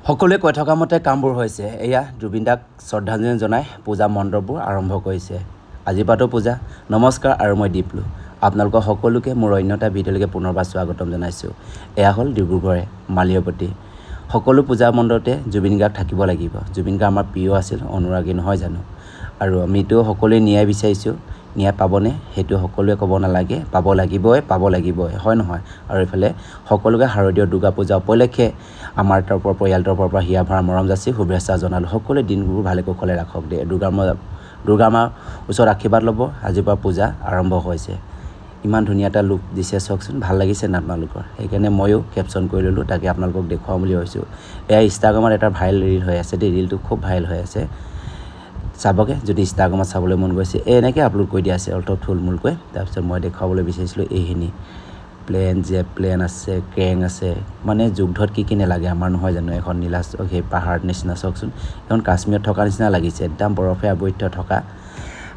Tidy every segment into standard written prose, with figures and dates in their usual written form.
সকলোৱে কৈ থকা মতে কামবোৰ হৈছে। এয়া জুবিন দাক শ্ৰদ্ধাঞ্জলি জনাই পূজা মণ্ডপবোৰ আৰম্ভ কৰিছে। আজিৰ পৰাতো পূজা। নমস্কাৰ আৰু মই দীপলু। আপোনালোকৰ সকলোকে মোৰ অন্য এটা ভিডিঅ'লৈকে পুনৰবাৰ স্বাগতম জনাইছোঁ। এয়া হ'ল ডিব্ৰুগড়ে মালিয়পতি। সকলো পূজা মণ্ডপতে জুবিন গাৰ্গ থাকিব লাগিব। জুবিন গাৰ্গ আমাৰ প্ৰিয় আছিল, অনুৰাগী নহয় জানো? আৰু আমিতো সকলোৱে ন্যায় বিচাৰিছোঁ। ন্যায় পাবনে সেইটো সকলোৱে ক'ব নালাগে, পাব লাগিবই হয় নহয়? আৰু এইফালে সকলোকে শাৰদীয় দুৰ্গা পূজা উপলক্ষে আমাৰ পৰিয়ালটোৰ পৰা হিয়া ভৰা মৰম যাচি শুভেচ্ছা জনালোঁ। সকলোৱে দিনবোৰ ভালে কুশলে ৰাখক দে। দুৰ্গা মাৰ ওচৰত আশীৰ্বাদ ল'ব। আজিৰ পৰা পূজা আৰম্ভ হৈছে। ইমান ধুনীয়া এটা লুক দিছে চাওকচোন, ভাল লাগিছে না আপোনালোকৰ? সেইকাৰণে ময়ো কেপশ্যন কৰি ল'লোঁ, তাকে আপোনালোকক দেখুৱাম বুলি ভাবিছোঁ। এয়া ইনষ্টাগ্ৰামত এটা ভাইৰেল ৰিল হৈ আছে দেই, ৰিলটো খুব ভাইৰেল হৈ আছে। চাবগে যদি ইনষ্টাগ্ৰামত চাবলৈ মন গৈছে। এনেকৈ আপলোড কৰি দিয়া আছে অলপ থুলমূলকৈ। তাৰপিছত মই দেখুৱাবলৈ বিচাৰিছিলোঁ এইখিনি প্লেন আছে, কেং আছে, মানে যুদ্ধত কি নালাগে আমাৰ নহয় জানো? এখন নীলাচল সেই পাহাৰ নিচিনা চাওকচোন, এখন কাশ্মীৰত থকা নিচিনা লাগিছে, একদম বৰফে আৱৰি থকা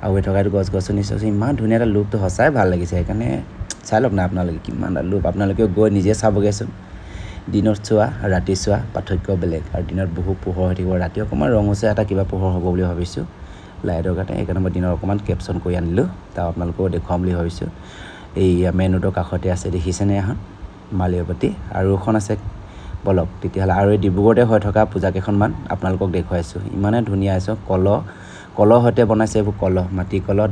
এইটো গছ গছনি চাওকচোন, ইমান ধুনীয়া এটা লুকটো সঁচাই ভাল লাগিছে। সেইকাৰণে চাই লওক না আপোনালোকে কিমান এটা লুক, আপোনালোকেও গৈ নিজে চাবগৈচোন। দিনত চোৱা ৰাতি চোৱা পাৰ্থক্য বেলেগ, আৰু দিনত বহুত পোহৰ হৈ থাকিব, ৰাতি অকণমান ৰঙচুৱা এটা কিবা পোহৰ হ'ব বুলি ভাবিছোঁ লাইটৰ কাৰণে। সেইকাৰণে মই দিনত অকণমান কেপশ্যন কৰি আনিলোঁ, তাৰ আপোনালোকেও দেখুৱাম বুলি ভাবিছোঁ। এই মেইন ৰোডৰ কাষতে আছে, দেখিছেনে এখন মালিয়পতি, আৰু এখন আছে বলক। তেতিয়াহ'লে আৰু এই ডিব্ৰুগড়তে হৈ থকা পূজা কেইখনমান আপোনালোকক দেখুৱাইছোঁ। ইমানে ধুনীয়া আছে, কলৰ সৈতে বনাইছে, এইবোৰ মাটি কলহ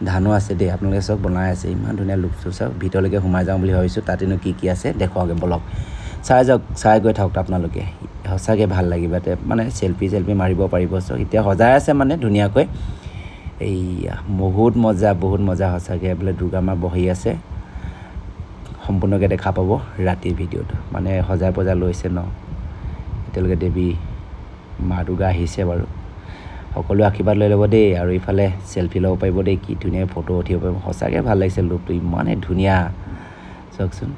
ধানো আছে দেই, আপোনালোকে চব বনাই আছে। ইমান ধুনীয়া লুকটো চাওক। ভিতৰলৈকে সোমাই যাওঁ বুলি ভাবিছোঁ, তাতেনো কি আছে দেখুৱাওঁগৈ বলক। চাই যাওক, চাই গৈ থাকক আপোনালোকে, সঁচাকৈ ভাল লাগিব। মানে চেল্ফি মাৰিব পাৰিব। চব এতিয়া সজাই আছে মানে ধুনীয়াকৈ। এইয়া বহুত মজা সঁচাকৈ। বোলে দুৰ্গা মা বহি আছে, সম্পূৰ্ণকৈ দেখা পাব ৰাতিৰ ভিডিঅ'টো। মানে সজাই পজাই লৈছে ন, এতিয়ালৈকে দেৱী মা দুৰ্গা আহিছে বাৰু। সকলোৱে আশীৰ্বাদ লৈ ল'ব দেই, আৰু ইফালে চেল্ফি ল'ব পাৰিব দেই, কি ধুনীয়া ফটো উঠিব পাৰিব। সঁচাকৈ ভাল লাগিছে লুকটো, ইমানেই ধুনীয়া চাওকচোন।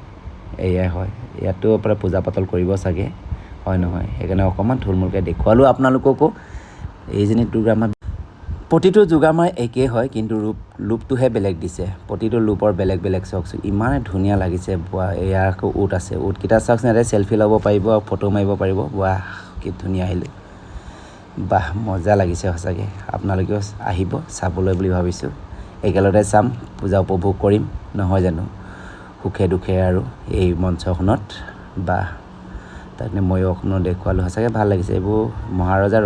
এয়াই হয়, ইয়াতো আপোনাৰ পূজা পাতল কৰিব চাগে হয় নহয়? সেইকাৰণে অকণমান থুলমূলকৈ দেখুৱালোঁ আপোনালোককো। এইজনী দুৰ্গা মা, প্ৰতিটো দুৰ্গা মাৰ একেই হয়, কিন্তু লুকটোহে বেলেগ দিছে। প্ৰতিটো লুকৰ বেলেগ চাওকচোন, ইমানে ধুনীয়া লাগিছে। এয়া আকৌ উট আছে, উটকেইটা চাওকচোন, ইয়াতে চেল্ফি ল'ব পাৰিব, ফটো মাৰিব পাৰিব। কি ধুনীয়া আহিলোঁ, মজা লাগিছে সঁচাকৈ। আপোনালোকেও আহিব চাবলৈ বুলি ভাবিছোঁ। একেলগতে চাম, পূজা উপভোগ কৰিম নহয় জানো? সুখে দুখে আৰু এই মঞ্চখনত তাকে ময়ো অকণমান দেখুৱালোঁ। সঁচাকৈ ভাল লাগিছে। এইবোৰ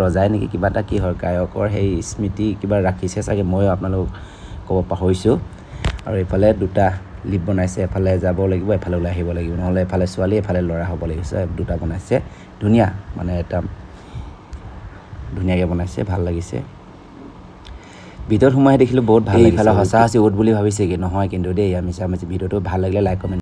ৰজাই নেকি কিবা এটা, কি হয় গায়কৰ সেই স্মৃতি কিবা ৰাখিছে চাগে, ময়ো আপোনালোকক ক'ব পাহৰিছোঁ। আৰু এইফালে দুটা লিফ্ট বনাইছে, এফালে যাব লাগিব, এফালে ওলাই আহিব লাগিব, নহ'লে এফালে ছোৱালী এফালে ল'ৰা হ'ব লাগিব। দুটা বনাইছে, ধুনীয়া, মানে এটা ধুনীয়াকৈ বনাইছে, ভাল লাগিছে। ভিতৰত সোমাই দেখিলোঁ বহুত ভাল লাগিছে। এইফালে সঁচা উট বুলি ভাবিছেগৈ নহয় কিন্তু দেই, আমি ভিডিঅ'টো ভাল লাগিলে লাইক কমেণ্ট